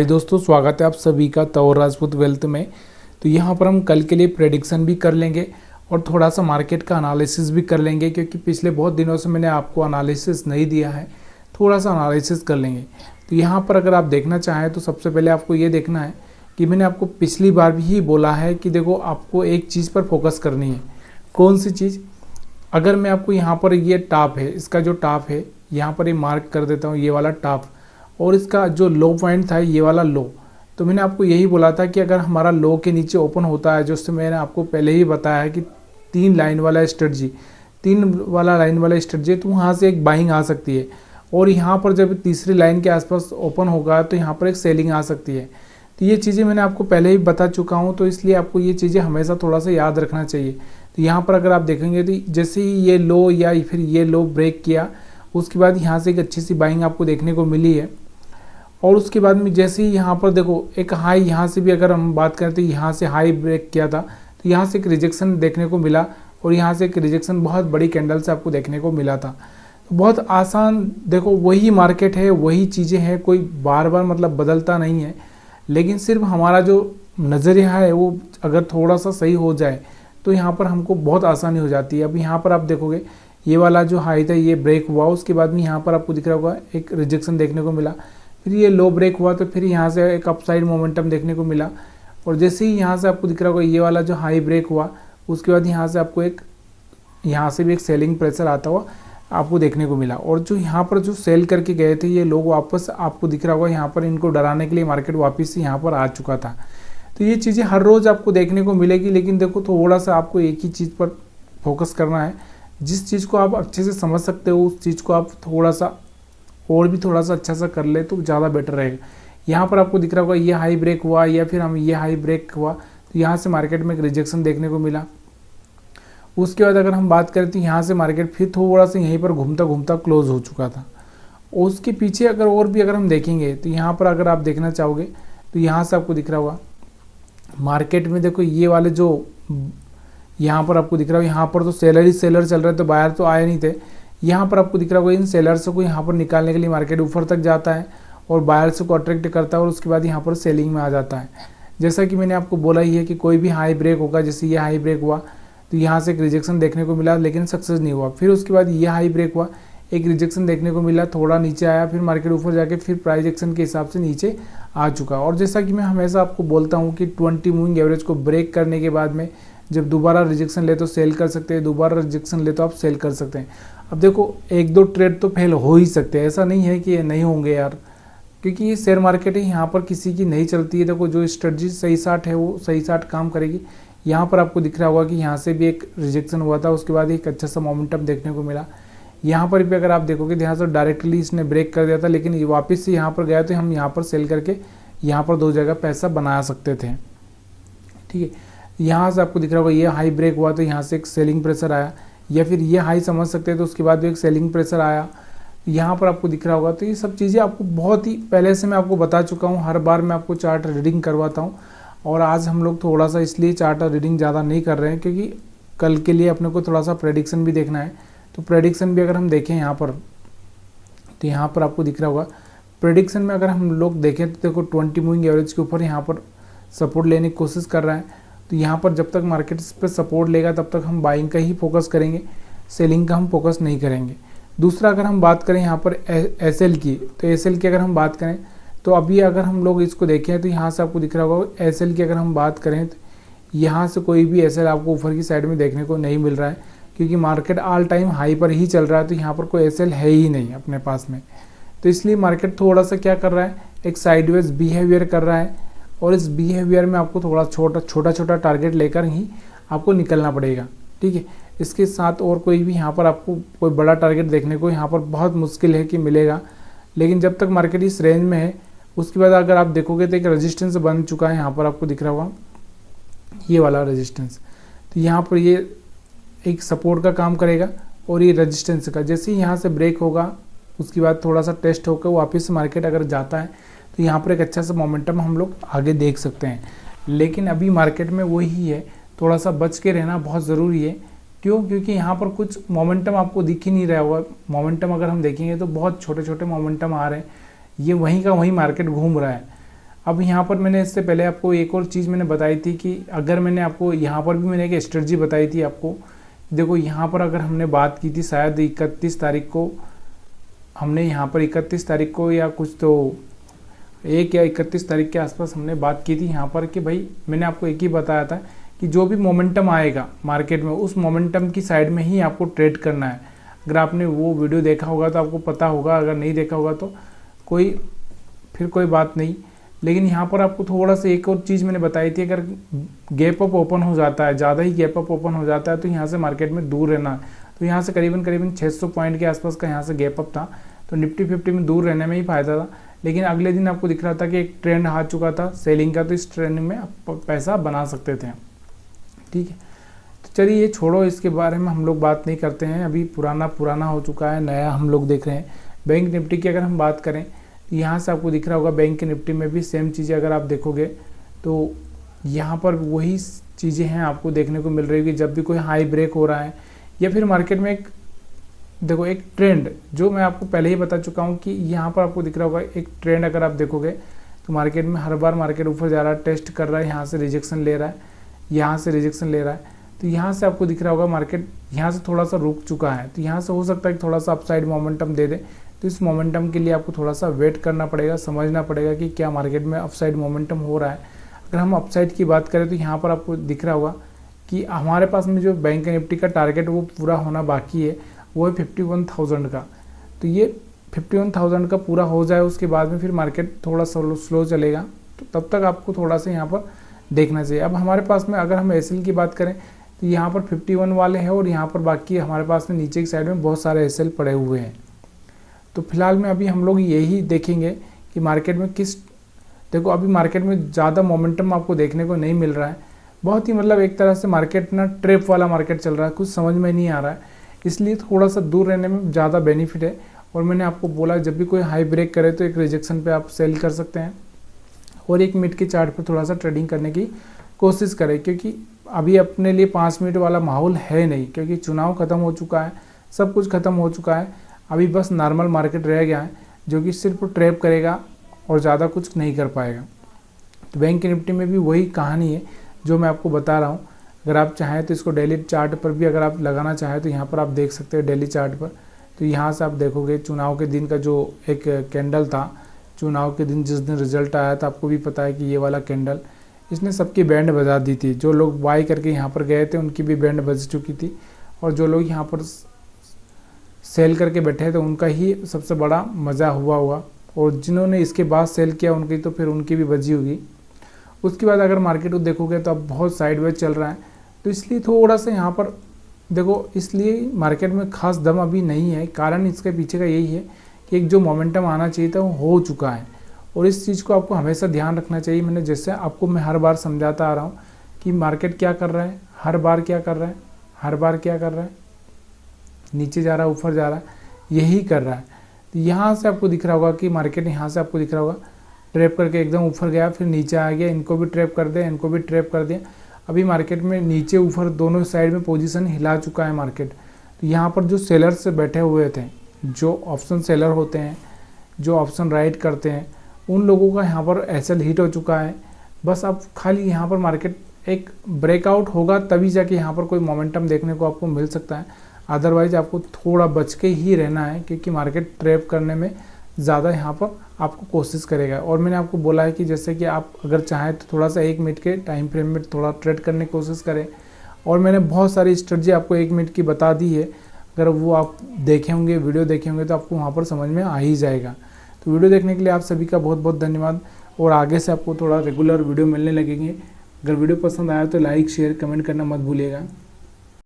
दोस्तों, स्वागत है आप सभी का तौर राजपूत वेल्थ में। तो यहाँ पर हम कल के लिए प्रेडिक्शन भी कर लेंगे और थोड़ा सा मार्केट का एनालिसिस भी कर लेंगे, क्योंकि पिछले बहुत दिनों से मैंने आपको एनालिसिस नहीं दिया है। थोड़ा सा एनालिसिस कर लेंगे। तो यहाँ पर अगर आप देखना चाहें तो सबसे पहले आपको ये देखना है कि मैंने आपको पिछली बार भी ही बोला है कि देखो, आपको एक चीज़ पर फोकस करनी है। कौन सी चीज़? अगर मैं आपको यहाँ पर ये टॉप है, इसका जो टॉप है यहाँ पर ये मार्क कर देता हूँ, ये वाला टॉप, और इसका जो लो पॉइंट था ये वाला लो। तो मैंने आपको यही बोला था कि अगर हमारा लो के नीचे ओपन होता है, जो उससे मैंने आपको पहले ही बताया है कि तीन लाइन वाला स्ट्रेटजी तो वहाँ से एक बाइंग आ सकती है, और यहाँ पर जब तीसरी लाइन के आसपास ओपन होगा तो यहाँ पर एक सेलिंग आ सकती है। तो ये चीज़ें मैंने आपको पहले ही बता चुका हूँ, तो इसलिए आपको ये चीज़ें हमेशा थोड़ा सा याद रखना चाहिए। तो यहाँ पर अगर आप देखेंगे तो जैसे ही ये लो या फिर ये लो ब्रेक किया, उसके बाद यहाँ से एक अच्छी सी बाइंग आपको देखने को मिली है। और उसके बाद में जैसे ही यहाँ पर देखो एक हाई, यहाँ से भी अगर हम बात करें तो यहाँ से हाई ब्रेक किया था, तो यहाँ से एक रिजेक्शन देखने को मिला, और यहाँ से एक रिजेक्शन बहुत बड़ी कैंडल से आपको देखने को मिला था। तो बहुत आसान, देखो वही मार्केट है, वही चीज़ें हैं, कोई बार बार मतलब बदलता नहीं है। लेकिन सिर्फ हमारा जो नज़रिया है वो अगर थोड़ा सा सही हो जाए तो यहाँ पर हमको बहुत आसानी हो जाती है। अब यहाँ पर आप देखोगे ये वाला जो हाई था ये ब्रेक हुआ, उसके बाद में यहाँ पर आपको दिख रहा होगा एक रिजेक्शन देखने को मिला, फिर ये लो ब्रेक हुआ, तो फिर यहाँ से एक अपसाइड मोमेंटम देखने को मिला। और जैसे ही यहाँ से आपको दिख रहा होगा ये वाला जो हाई ब्रेक हुआ, उसके बाद यहाँ से आपको एक, यहाँ से भी एक सेलिंग प्रेशर आता हुआ आपको देखने को मिला। और जो यहाँ पर जो सेल करके गए थे ये लोग, वापस आपको दिख रहा होगा यहाँ पर इनको डराने के लिए मार्केट वापस यहाँ पर आ चुका था। तो ये चीज़ें हर रोज़ आपको देखने को मिलेगी, लेकिन देखो थोड़ा सा आपको एक ही चीज़ पर फोकस करना है। जिस चीज़ को आप अच्छे से समझ सकते हो उस चीज़ को आप थोड़ा सा और भी थोड़ा सा अच्छा सा कर ले तो ज़्यादा बेटर रहेगा। यहाँ पर आपको दिख रहा होगा ये हाई ब्रेक हुआ, या फिर हम ये हाई ब्रेक हुआ, तो यहाँ से मार्केट में एक रिजेक्शन देखने को मिला। उसके बाद अगर हम बात करें तो यहाँ से मार्केट फिर थोड़ा सा यहीं पर घूमता घूमता क्लोज हो चुका था। उसके पीछे अगर और भी अगर हम देखेंगे तो यहाँ पर अगर आप देखना चाहोगे तो यहाँ से आपको दिख रहा होगा मार्केट में, देखो ये वाले जो यहाँ पर आपको दिख रहा है, यहाँ पर तो सेलर ही सेलर चल रहे थे, बायर तो आए नहीं थे। यहाँ पर आपको दिख रहा होगा इन सेलर्स को यहाँ पर निकालने के लिए मार्केट ऊपर तक जाता है और बायर्स को अट्रैक्ट करता है, और उसके बाद यहाँ पर सेलिंग में आ जाता है। जैसा कि मैंने आपको बोला ही है कि कोई भी हाई ब्रेक होगा, जैसे ये हाई ब्रेक हुआ तो यहाँ से एक रिजेक्शन देखने को मिला, लेकिन सक्सेस नहीं हुआ। फिर उसके बाद ये हाई ब्रेक हुआ, एक रिजेक्शन देखने को मिला, थोड़ा नीचे आया, फिर मार्केट ऊपर जाके फिर प्राइस एक्शन के हिसाब से नीचे आ चुका। और जैसा कि मैं हमेशा आपको बोलता हूँ कि 20 मूविंग एवरेज को ब्रेक करने के बाद में जब दोबारा रिजेक्शन ले तो सेल कर सकते हैं, दोबारा रिजेक्शन ले तो आप सेल कर सकते हैं। अब देखो एक दो ट्रेड तो फेल हो ही सकते हैं, ऐसा नहीं है कि ये नहीं होंगे यार, क्योंकि ये शेयर मार्केट है, यहाँ पर किसी की नहीं चलती है। देखो जो स्ट्रेटजी सही साठ है वो सही साठ काम करेगी। यहाँ पर आपको दिख रहा होगा कि यहाँ से भी एक रिजेक्शन हुआ था, उसके बाद एक अच्छा सा मोमेंटम देखने को मिला। यहाँ पर भी अगर आप देखोगे तो यहाँ से डायरेक्टली इसने ब्रेक कर दिया था, लेकिन ये वापस से यहाँ पर गया तो हम यहाँ पर सेल करके यहाँ पर दो जगह पैसा बना सकते थे। ठीक है, यहाँ से आपको दिख रहा होगा ये हाई ब्रेक हुआ तो यहाँ से एक सेलिंग प्रेशर आया, या फिर ये हाई समझ सकते हैं तो उसके बाद भी एक सेलिंग प्रेशर आया, यहाँ पर आपको दिख रहा होगा। तो ये सब चीज़ें आपको बहुत ही पहले से मैं आपको बता चुका हूँ, हर बार मैं आपको चार्ट रीडिंग करवाता हूँ। और आज हम लोग थोड़ा सा इसलिए चार्ट रीडिंग ज़्यादा नहीं कर रहे हैं क्योंकि कल के लिए अपने को थोड़ा सा प्रेडिक्शन भी देखना है। तो प्रेडिक्शन भी अगर हम देखें यहाँ पर, तो यहाँ पर आपको दिख रहा होगा प्रेडिक्शन में अगर हम लोग देखें तो देखो 20 मूविंग एवरेज के ऊपर यहाँ पर सपोर्ट लेने की कोशिश कर रहा है। तो यहाँ पर जब तक मार्केट इस पर सपोर्ट लेगा तब तक हम बाइंग का ही फोकस करेंगे, सेलिंग का हम फोकस नहीं करेंगे। दूसरा अगर हम बात करें यहाँ पर एसएल की, तो एसएल की अगर हम बात करें तो अभी अगर हम लोग इसको देखें तो यहाँ से आपको दिख रहा होगा एसएल की अगर हम बात करें तो यहाँ से कोई भी एसएल आपको ऊपर की साइड में देखने को नहीं मिल रहा है, क्योंकि मार्केट ऑल टाइम हाई पर ही चल रहा है। तो यहाँ पर कोई एसएल है ही नहीं अपने पास में, तो इसलिए मार्केट थोड़ा सा क्या कर रहा है, एक साइडवेज बिहेवियर कर रहा है। और इस बिहेवियर में आपको थोड़ा छोटा टारगेट लेकर ही आपको निकलना पड़ेगा। ठीक है, इसके साथ और कोई भी यहाँ पर आपको कोई बड़ा टारगेट देखने को यहाँ पर बहुत मुश्किल है कि मिलेगा। लेकिन जब तक मार्केट इस रेंज में है, उसके बाद अगर आप देखोगे तो एक रेजिस्टेंस बन चुका है, यहाँ पर आपको दिख रहा होगा ये वाला रेजिस्टेंस। तो यहाँ पर ये एक सपोर्ट का काम करेगा, और ये रेजिस्टेंस का जैसे ही यहाँ से ब्रेक होगा उसके बाद थोड़ा सा टेस्ट होकर वापस मार्केट अगर जाता है तो यहाँ पर एक अच्छा सा मोमेंटम हम लोग आगे देख सकते हैं। लेकिन अभी मार्केट में वही है, थोड़ा सा बच के रहना बहुत ज़रूरी है। क्यों? क्योंकि यहाँ पर कुछ मोमेंटम आपको दिख ही नहीं रहा होगा। मोमेंटम अगर हम देखेंगे तो बहुत छोटे छोटे मोमेंटम आ रहे हैं, ये वहीं का वहीं मार्केट घूम रहा है। अब यहाँ पर मैंने इससे पहले आपको एक और चीज़ मैंने बताई थी कि अगर मैंने आपको यहाँ पर भी मैंने एक स्ट्रेटजी बताई थी आपको। देखो यहाँ पर अगर हमने बात की थी शायद 31 तारीख को, हमने यहाँ पर 31 तारीख को या कुछ तो 1 या 31 तारीख के आसपास हमने बात की थी यहाँ पर कि भाई मैंने आपको एक ही बताया था कि जो भी मोमेंटम आएगा मार्केट में उस मोमेंटम की साइड में ही आपको ट्रेड करना है। अगर आपने वो वीडियो देखा होगा तो आपको पता होगा, अगर नहीं देखा होगा तो कोई बात नहीं। लेकिन यहाँ पर आपको थोड़ा सा एक और चीज़ मैंने बताई थी, अगर गैप अप ओपन हो जाता है, ज़्यादा ही गैप अप ओपन हो जाता है तो यहाँ से मार्केट में दूर रहना है। तो यहाँ से करीबन 600 पॉइंट के आसपास का यहाँ से गैप अप था, तो निफ्टी 50 में दूर रहने में ही फ़ायदा था। लेकिन अगले दिन आपको दिख रहा था कि एक ट्रेंड आ चुका था सेलिंग का, तो इस ट्रेंड में आप पैसा बना सकते थे। ठीक है, तो चलिए ये छोड़ो, इसके बारे में हम लोग बात नहीं करते हैं। अभी पुराना हो चुका है, नया हम लोग देख रहे हैं। बैंक निफ्टी की अगर हम बात करें, यहाँ से आपको दिख रहा होगा बैंक निफ्टी में भी सेम चीज़ें अगर आप देखोगे तो यहाँ पर वही चीज़ें हैं आपको देखने को मिल रही है कि जब भी कोई हाई ब्रेक हो रहा है या फिर मार्केट में एक ट्रेंड, जो मैं आपको पहले ही बता चुका हूँ कि यहाँ पर आपको दिख रहा होगा एक ट्रेंड अगर आप देखोगे तो मार्केट में हर बार मार्केट ऊपर जा रहा है, टेस्ट कर रहा है, यहाँ से रिजेक्शन ले रहा है, यहाँ से रिजेक्शन ले रहा है। तो यहाँ से आपको दिख रहा होगा मार्केट यहाँ से थोड़ा सा रुक चुका है, तो यहाँ से हो सकता है कि थोड़ा सा अपसाइड मोमेंटम दे दे। तो इस मोमेंटम के लिए आपको थोड़ा सा वेट करना पड़ेगा, समझना पड़ेगा कि क्या मार्केट में अपसाइड मोमेंटम हो रहा है। अगर हम अपसाइड की बात करें तो यहाँ पर आपको दिख रहा होगा कि हमारे पास में जो बैंक निफ्टी का टारगेट वो पूरा होना बाकी है, वो है 51,000 का। तो ये 51,000 का पूरा हो जाए उसके बाद में फिर मार्केट थोड़ा स्लो चलेगा, तो तब तक आपको थोड़ा सा यहाँ पर देखना चाहिए। अब हमारे पास में अगर हम एसएल की बात करें तो यहाँ पर 51 वाले हैं और यहाँ पर बाकी हमारे पास में नीचे की साइड में बहुत सारे एसएल पड़े हुए हैं। तो फिलहाल में अभी हम लोग यही देखेंगे कि मार्केट में देखो अभी मार्केट में ज़्यादा मोमेंटम आपको देखने को नहीं मिल रहा है, बहुत ही मतलब एक तरह से मार्केट ना ट्रैप वाला मार्केट चल रहा है, कुछ समझ में नहीं आ रहा है, इसलिए थोड़ा सा दूर रहने में ज़्यादा बेनिफिट है। और मैंने आपको बोला जब भी कोई हाई ब्रेक करे तो एक रिजेक्शन पे आप सेल कर सकते हैं और एक मिनट के चार्ट पर थोड़ा सा ट्रेडिंग करने की कोशिश करें, क्योंकि अभी अपने लिए 5 मिनट वाला माहौल है नहीं, क्योंकि चुनाव ख़त्म हो चुका है, सब कुछ ख़त्म हो चुका है। अभी बस नॉर्मल मार्केट रह गया है जो कि सिर्फ ट्रैप करेगा और ज़्यादा कुछ नहीं कर पाएगा। तो बैंक निफ्टी में भी वही कहानी है जो मैं आपको बता रहा हूँ। अगर आप चाहें तो इसको डेली चार्ट पर भी अगर आप लगाना चाहें तो यहाँ पर आप देख सकते हैं डेली चार्ट पर। तो यहाँ से आप देखोगे चुनाव के दिन का जो एक कैंडल था, चुनाव के दिन जिस दिन रिजल्ट आया था, आपको भी पता है कि ये वाला कैंडल इसने सबकी बैंड बजा दी थी। जो लोग बाई करके यहाँ पर गए थे उनकी भी बैंड बज चुकी थी, और जो लोग यहाँ पर सेल करके बैठे थे उनका ही सबसे बड़ा मज़ा हुआ, और जिन्होंने इसके बाद सेल किया उनकी तो फिर उनकी भी बजी होगी। उसके बाद अगर मार्केट को देखोगे तो अब बहुत साइडवेज चल रहा है, तो इसलिए थोड़ा सा यहाँ पर देखो, इसलिए मार्केट में खास दम अभी नहीं है। कारण इसके पीछे का यही है कि एक जो मोमेंटम आना चाहिए था वो हो चुका है, और इस चीज़ को आपको हमेशा ध्यान रखना चाहिए। मैंने जैसे आपको मैं हर बार समझाता आ रहा हूँ कि मार्केट क्या कर रहा है, हर बार क्या कर रहा है, नीचे जा रहा है, ऊपर जा रहा है, यही कर रहा है। तो यहाँ से आपको दिख रहा होगा कि मार्केट यहाँ से आपको दिख रहा होगा ट्रैप करके एकदम ऊपर गया, फिर नीचे आ गया, इनको भी ट्रैप कर दिया, इनको भी ट्रैप कर दिया। अभी मार्केट में नीचे ऊपर दोनों साइड में पोजीशन हिला चुका है मार्केट। तो यहाँ पर जो सेलर्स बैठे हुए थे, जो ऑप्शन सेलर होते हैं, जो ऑप्शन राइट करते हैं, उन लोगों का यहाँ पर एसएल हिट हो चुका है। बस अब खाली यहाँ पर मार्केट एक ब्रेकआउट होगा तभी जाके यहाँ पर कोई मोमेंटम देखने को आपको मिल सकता है, अदरवाइज आपको थोड़ा बच के ही रहना है, क्योंकि मार्केट ट्रैप करने में ज़्यादा यहाँ पर आपको कोशिश करेगा। और मैंने आपको बोला है कि जैसे कि आप अगर चाहें तो थोड़ा सा 1 मिनट के टाइम फ्रेम में थोड़ा ट्रेड करने की कोशिश करें, और मैंने बहुत सारी स्ट्रेटजी आपको 1 मिनट की बता दी है। अगर वो आप देखे होंगे, वीडियो देखे होंगे, तो आपको वहाँ पर समझ में आ ही जाएगा। तो वीडियो देखने के लिए आप सभी का बहुत बहुत धन्यवाद, और आगे से आपको थोड़ा रेगुलर वीडियो मिलने लगेंगे। अगर वीडियो पसंद आया तो लाइक शेयर कमेंट करना मत भूलिएगा।